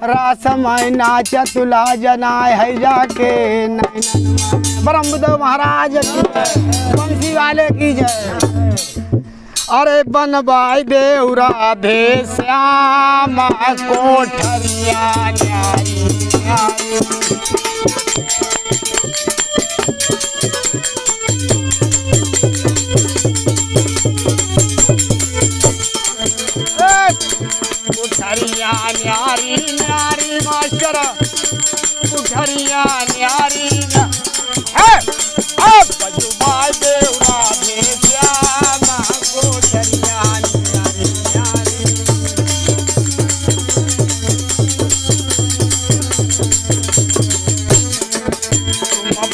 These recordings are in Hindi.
रास मैना चतुला जनाय है जाके ब्रह्मदेव महाराज की जय, बंसी वाले की जय। अरे बनवाई देवरा भे श्यामा कोठरिया न्यारी न्यारी। कोठरिया न्यारी न्यारी मास्टर, कोठरिया न्यारी बनवाई देवरा भे श्यामा कोठरिया न्यारी न्यारी।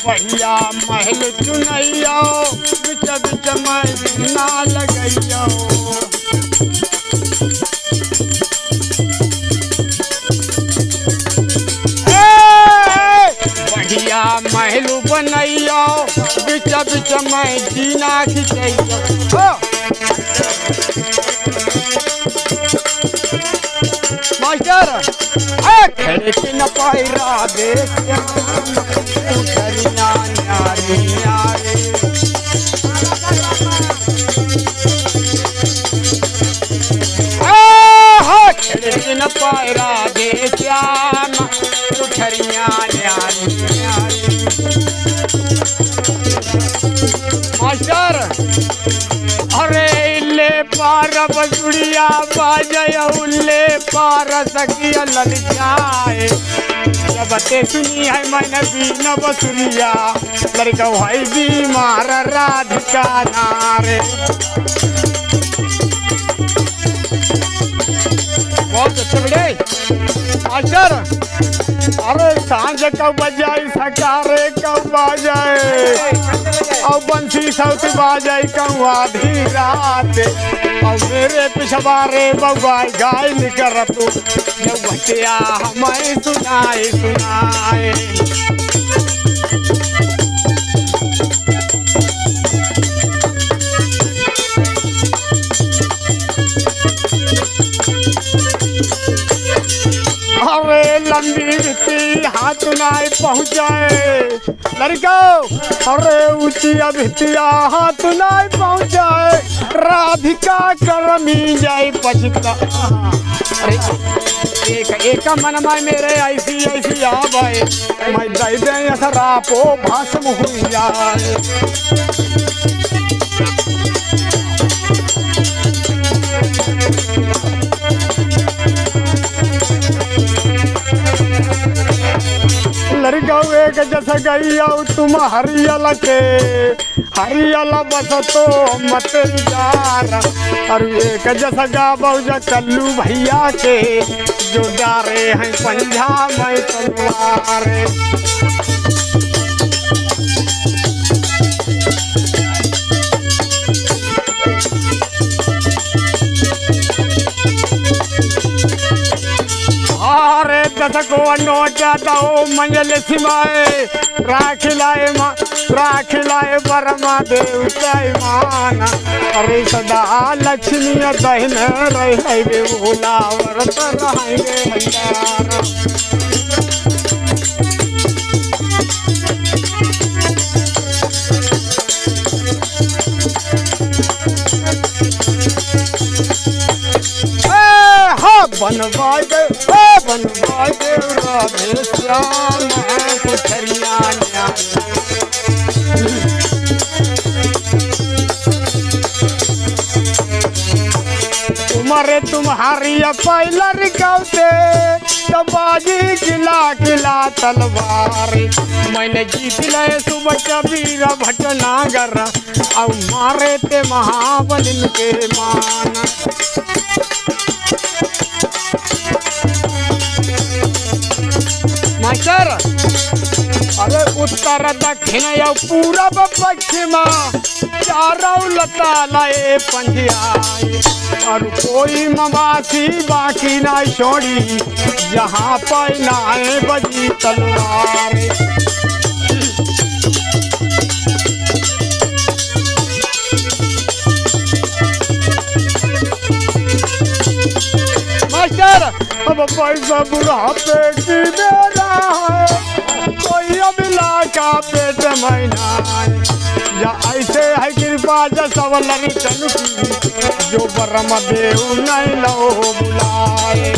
बढ़िया महल चुनैया बिच बिच में ना लगैया। बढ़िया महल बनैया बिच बिच में जीना खिचैया। मास्टर खिड़की न पैरा देख कोठरिया न्यारी न्यारी। खिड़की न पैरा दे श्याम कोठरिया न्यारी न्यारी। मास्टर अरे ले पार बसुड़िया बाजय उल्ले पार सकिया ललचाए। जब ते सुनी है मैंने बीन बसुरिया लड़का भाई बीमार राधिका नारे। बहुत अच्छे बड़े मास्टर। अरे सांझ कब बजाई सकारे कब बाजाए और बंसी सौत बाजाई कब आधी रात और मेरे पिछवारे बगवाई गाय निकर तू बचिया हमें सुनाए सुनाए। अरे लंबी भित्ती हाथ नाय पहुँचाए लड़का। अरे ऊंची भित्तिया हाथ नाय पहुँचाए राधिका करमी जाए पछता। अरे एक मन में मेरे ऐसी ऐसी आ भाई मैं दे दे असरा पो भाषम हुई जाए। लड़का एक जैसा गई तुम हरियल के हरियल बस तो मत जार। और एक जैसा गाबो कल्लू भैया के जो डारे हैं पंजा में तलवार। अरे दस को नोटा दो मंजल सिमाए राख लाए बरमा देवता मान। अरे सदा लक्ष्मी दहन रहे भोला व्रत रहेंगे भैया। बनवाई देवरा भे श्यामा कोठरिया न्यारी। तुम्हारे तुम्हारी पहला रिकावते तो बाजी किला किला तलवार। मैंने जीत लाए सुबह कबीर भटनागर और मारे ते महाबलिन के मान। मास्टर अरे उत्तर दक्षिण या पूरब पश्चिम चारों लता लाए पंजियाए। और कोई मवासी बाकी ना छोड़ी जहाँ पैनाए बजी तलवार। अब पैसा बुढ़ापे की बेरा है, कोई अबिला का पेट महीना या ऐसे है कृपा जसव लड़कन की, जो ब्रह्म देव नहीं लो बुलाए।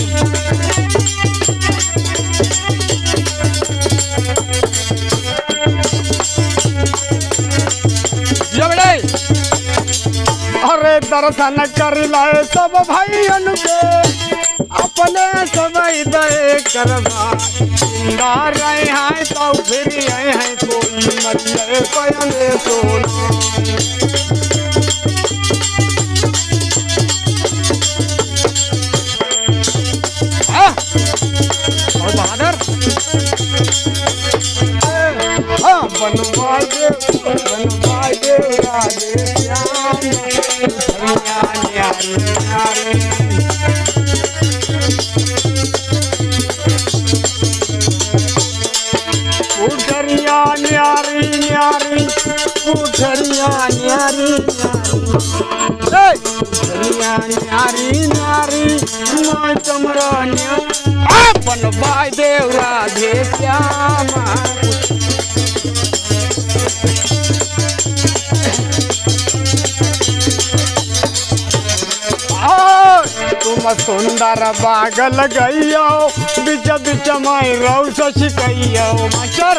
अरे दर्शन कर लाए सब भाइयन के, अपने सब दे करवा, जिंदा रहे हैं तो फिर आए हैं, कोई मरिए पयने सोना। और बहादुर बनवाए दे राधे श्याम, न्यारी न्यारी उठरिया न्यारी न्यारी, उठरिया न्यारी न्यारी, न्यारी न्यारी मैं तुमरा बनवाए देव राधे श्यामा। तुम सुंदर बाग लगइयो, बिच बिच माई रौ सिकइयो मास्टर।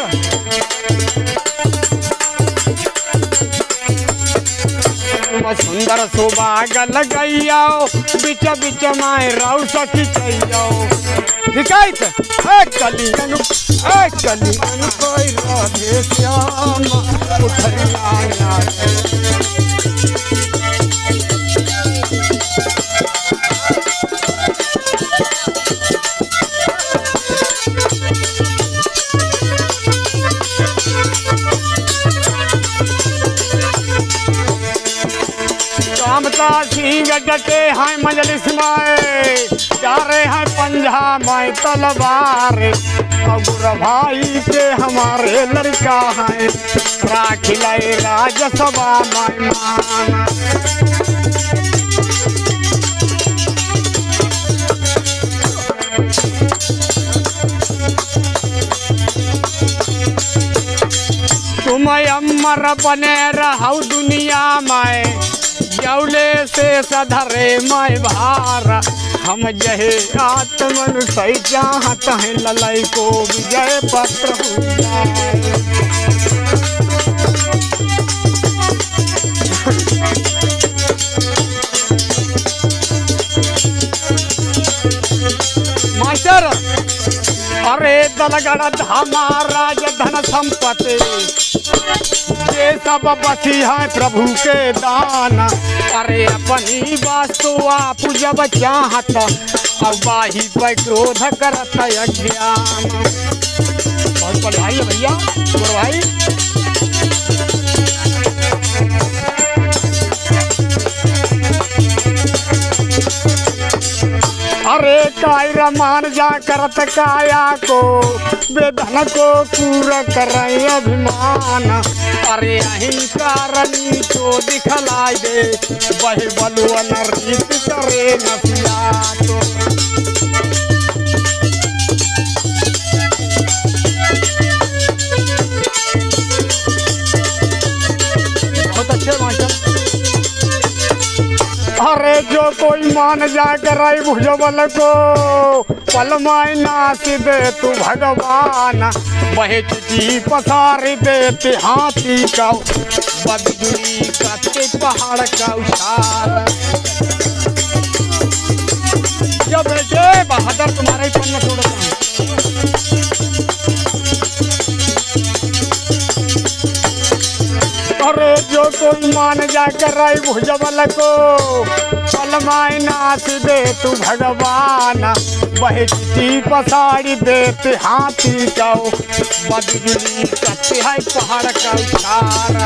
तुम सुंदर सुबाग लगइयो, बिच बिच माई रौ सिकइयो। शिकायत कलियन कोई राधे श्याम, उठरिया कामता सिंह डटे हैं मजलिस में, चारे हैं पंजा में तलवार, अबुर भाई के हमारे लड़का हैं, राखिलाए राजसभा में मान। तुम अमर बने रहो दुनिया में, जौले से सधरे मैं भारा, हम जहे आत्मन सही चाहत हैं, ललाई को विजय पत्र हो जाए। मास्टर अरे दलगढ़ धामा राज धन संपत्ति, ये सब बसी है प्रभु के दान। अरे अपनी वास्तु आप जब चाहत, अब बाही पर क्रोध करत अज्ञान। बहुत बढ़ाई है भैया भाई। अरे कायरा मान जा करत काया को, वेदन को पूरा करे अभिमान। अरे अहिंकार नीचो दिखलाई दे, वही बलुअन रीत करे नफिया तो। बहुत अच्छे मास्टर। अरे जो कोई मान जा कर भुजबल को, पल माय नाच दे तू भगवान, वही चिटी पसारी देते हाथी का, बदजुड़ी करते पहाड़ का उछाल। जो बेटे बहादुर तुम्हारा ही पन्ना छोड़ता हूँ। अरे जो कोई मान जा कर भुजबल को, पल माय नाच दे तू भगवान, वही चिट्ठी पसाड़ी देते हाथी का, बदजुली करते है पहाड़ का उछाल।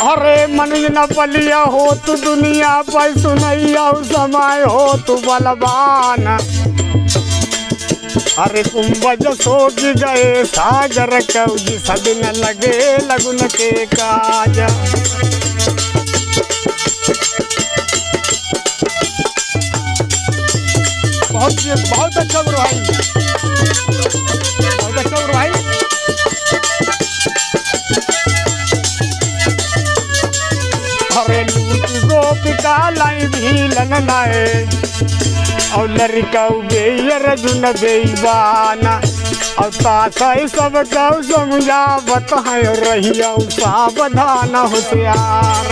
अरे मन न बलिया हो तू दुनिया पर सुनैया समय हो तू बलवान। अरे कुंभज सोच गए सागर कौज सदिन लगे लगुन के काज। बहुत अच्छा गुरु भाई, बहुत अच्छा गुरु भाई। अरे लूट गोपिका लाई भीलन नाए और लड़का बेजुन बेईबाना और तासाई सब कौ समझावत है रहिया सावधान होशियार।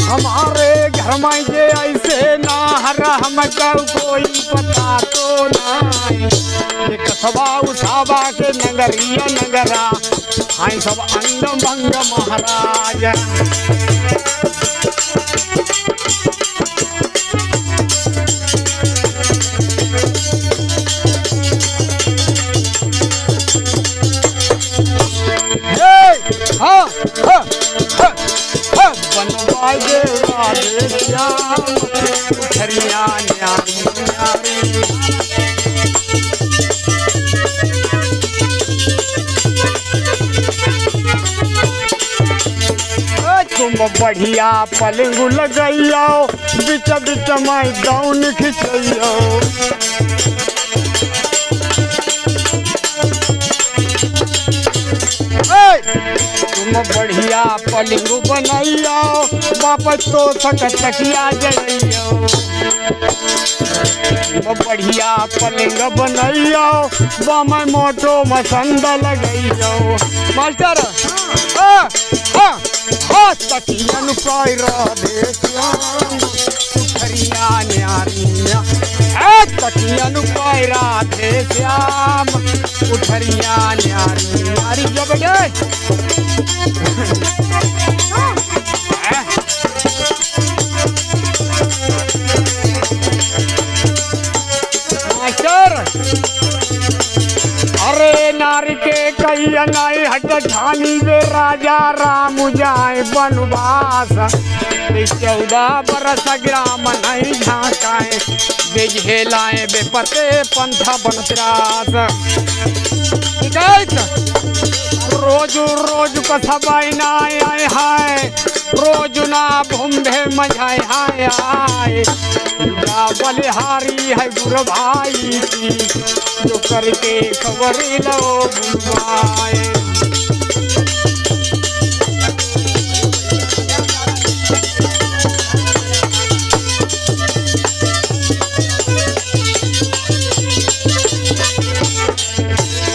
हमारे घर में जे ऐसे ना हरा हमको कोई पता तो नहीं। ये कसबा उठावा के नगरिया नगरा हाय सब अंग भंग महाराज। हाँ हाँ हाँ बनवाए दे राधे श्याम उठरिया न्यारी न्यारी। तुम बढ़िया पलंग लगैया बिच बिच में दौन खिंचैया। तुम बढ़िया पलंग बनैया वापस तो तकिया जइयो। तुम बढ़िया पलंग बनैया बामा मोटो मसंद लगैयो। मास्टर तकियन पैरा दे श्याम उठरिया न्यारिया। तकियन पैरा दे श्याम उठरिया न्यारी न्यारी। जब गए मास्टर अरे नारी के कई नाई हट ठानी वे राजा राम जाए वनवास। 14 बरस ग्राम नहीं झांकाए बेझेलाए बेपते पंथा बनत्रास। रोज रोज कसबाई ना आए हाय रोज ना भूम्भे मझाए हाय आए। बलिहारी है गुरु भाई की जो करके खबर लो बुलवाए।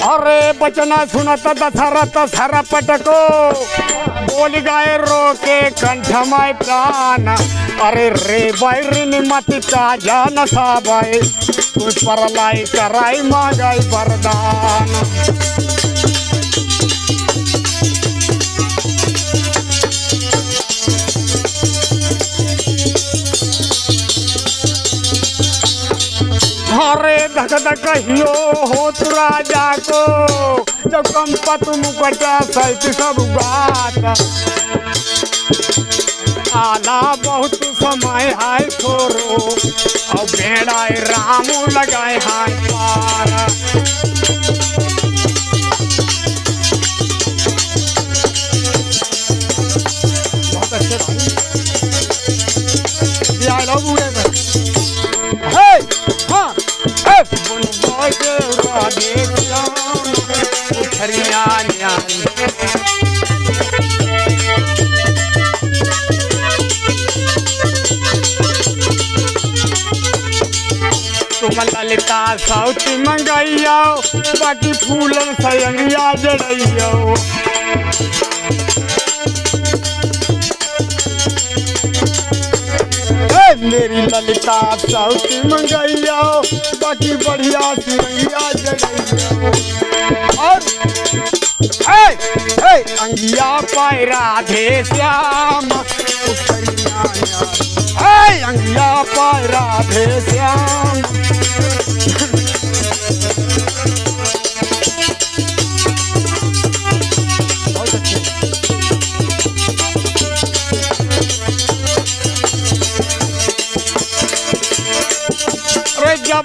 अरे बचना सुनत दशरथ सरपट को बोल गए रोके कंठ में प्राण। अरे रे बैरिन मत ताजा नसाबाई तू पर लाई कराई मांगाई वरदान। अरे धक धक हियो हो तू राजा को जब कंपत मुकटा सहित सब बात। आला बहुत समय हाय छोरो और भेड़ाए राम लगाए हाय पार। बहुत अच्छे तुम ललिता सौती मंगैया बाकी फूलन सयंगिया जड़ैया। मेरी ललिता सौती मंगैया बाकी बढ़िया सिरंगिया जड़ैया। और अंगिया पाए राधे श्याम अंगिया पाए राधे श्याम।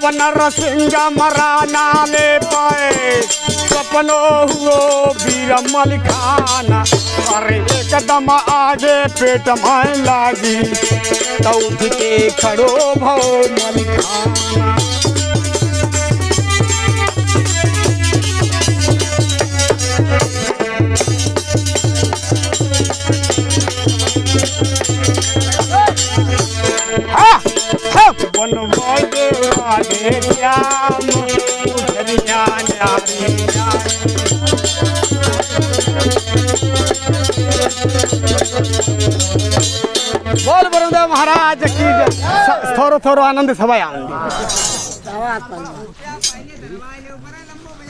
जब नरसिंह मरा नाले पाए सपनो हुओ वीर मलिखाना। अरे एकदम आगे पेट में लागी तो उठ के खड़ो भो मलिखाना। वन वाले श्याम उधरिया न्यारी बोल बरुदेव महाराज की थोरो थोरो आनंद सभा आनंद।